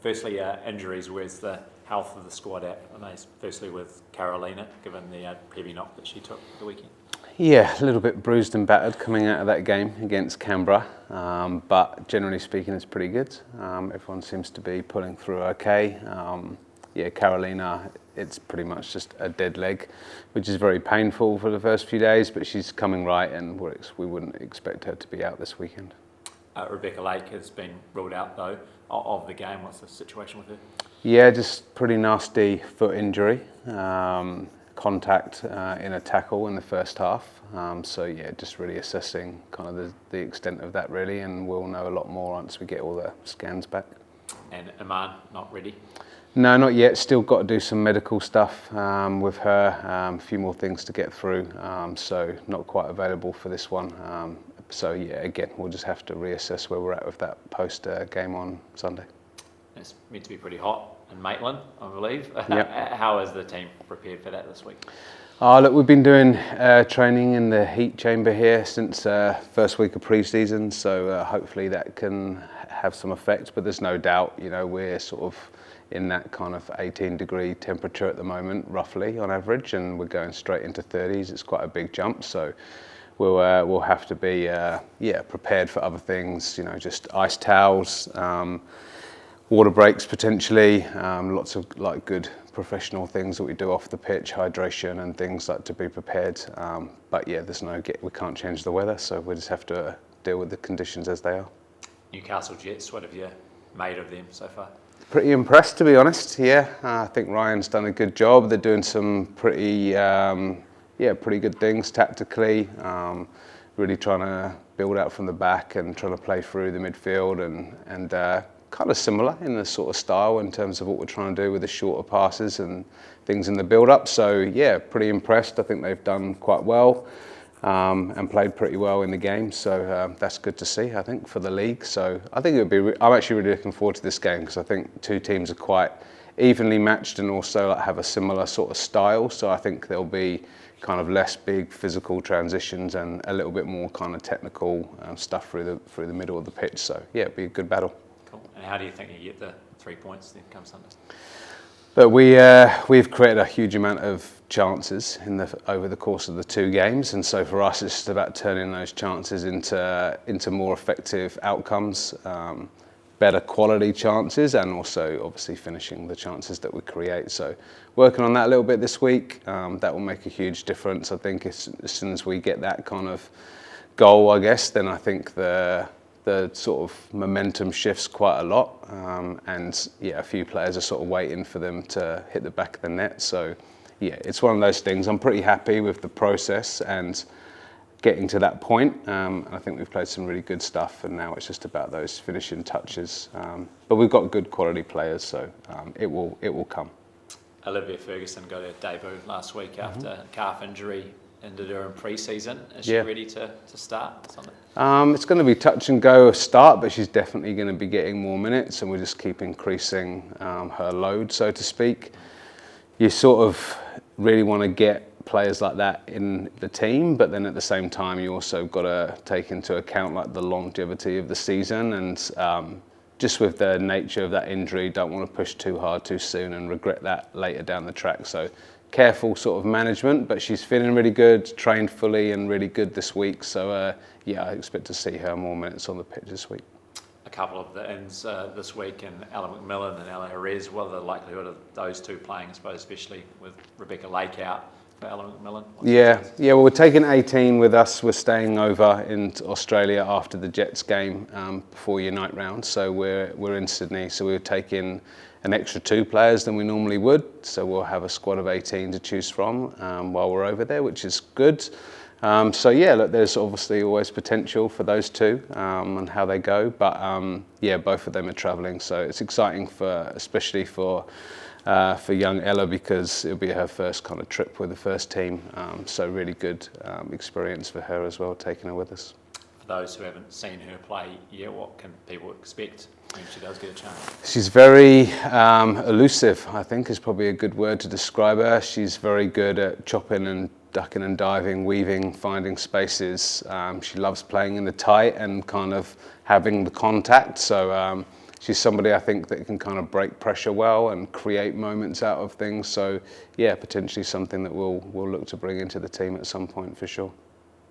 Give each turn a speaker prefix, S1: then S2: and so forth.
S1: Firstly, injuries. Where's the health of the squad at? And firstly with Carolina, given the heavy knock that she took the weekend.
S2: Yeah, a little bit bruised and battered coming out of that game against Canberra, but generally speaking, it's pretty good. Everyone seems to be pulling through okay. Carolina, it's pretty much just a dead leg, which is very painful for the first few days, but she's coming right, and we wouldn't expect her to be out this weekend.
S1: Rebecca Lake has been ruled out though of the game. What's the situation with her?
S2: Yeah, just pretty nasty foot injury. Contact in a tackle in the first half. Just really assessing kind of the extent of that really, and we'll know a lot more once we get all the scans back.
S1: And Iman, not ready?
S2: No, not yet. Still got to do some medical stuff with her. A few more things to get through. So not quite available for this one. Again, we'll just have to reassess where we're at with that post game on Sunday.
S1: It's meant to be pretty hot in Maitland, I believe.
S2: Yep.
S1: How is the team prepared for that this week?
S2: Look, we've been doing training in the heat chamber here since first week of pre-season, so hopefully that can have some effect, but there's no doubt, we're sort of in that kind of 18-degree temperature at the moment, roughly, on average, and we're going straight into 30s. It's quite a big jump, so we'll have to be prepared for other things, just ice towels, water breaks potentially, lots of good professional things that we do off the pitch, hydration and things like to be prepared. We can't change the weather, so we just have to deal with the conditions as they are.
S1: Newcastle Jets, what have you made of them so far?
S2: Pretty impressed, to be honest. Yeah, I think Ryan's done a good job. They're doing some pretty good things tactically. Really trying to build out from the back and trying to play through the midfield and kind of similar in the sort of style in terms of what we're trying to do with the shorter passes and things in the build-up. So yeah, pretty impressed. I think they've done quite well and played pretty well in the game. So that's good to see, I think, for the league. So I think I'm actually really looking forward to this game because I think two teams are quite evenly matched and also have a similar sort of style. So I think there'll be kind of less big physical transitions and a little bit more kind of technical stuff through the middle of the pitch. So yeah, it'll be a good battle.
S1: Cool. And how do you think you get the 3 points then come Sunday?
S2: But we've created a huge amount of chances over the course of the two games, and so for us it's just about turning those chances into more effective outcomes, better quality chances, and also obviously finishing the chances that we create. So working on that a little bit this week, that will make a huge difference. I think as soon as we get that kind of goal, I guess, then I think the sort of momentum shifts quite a lot, a few players are sort of waiting for them to hit the back of the net. So yeah, it's one of those things. I'm pretty happy with the process and getting to that point. I think we've played some really good stuff, and now it's just about those finishing touches. But we've got good quality players, so it will come.
S1: Olivia Ferguson got her debut last week after calf injury. Ended her in pre-season. Is she ready to start something?
S2: It's going to be touch and go start, but she's definitely going to be getting more minutes, and we'll just keep increasing her load, so to speak. You sort of really want to get players like that in the team, but then at the same time you also got to take into account like the longevity of the season, and just with the nature of that injury, don't want to push too hard too soon and regret that later down the track. So careful sort of management, but she's feeling really good, trained fully and really good this week. So I expect to see her more minutes on the pitch this week.
S1: A couple of the ins this week, and Ella McMillan and Ella Jerez. What are the likelihood of those two playing, I suppose, especially with Rebecca Lake out for Ella McMillan?
S2: Well, we're taking 18 with us. We're staying over in Australia after the Jets game before Unite round. So we're in Sydney. So we're taking an extra 2 players than we normally would. So we'll have a squad of 18 to choose from while we're over there, which is good. There's obviously always potential for those two and how they go. But both of them are travelling. So it's exciting especially for young Ella, because it'll be her first kind of trip with the first team. So really good experience for her as well, taking her with us.
S1: For those who haven't seen her play yet, what can people expect when she does get a chance?
S2: She's very elusive, I think is probably a good word to describe her. She's very good at chopping and ducking and diving, weaving, finding spaces. She loves playing in the tight and kind of having the contact. So she's somebody I think that can kind of break pressure well and create moments out of things. So yeah, potentially something that we'll look to bring into the team at some point for sure.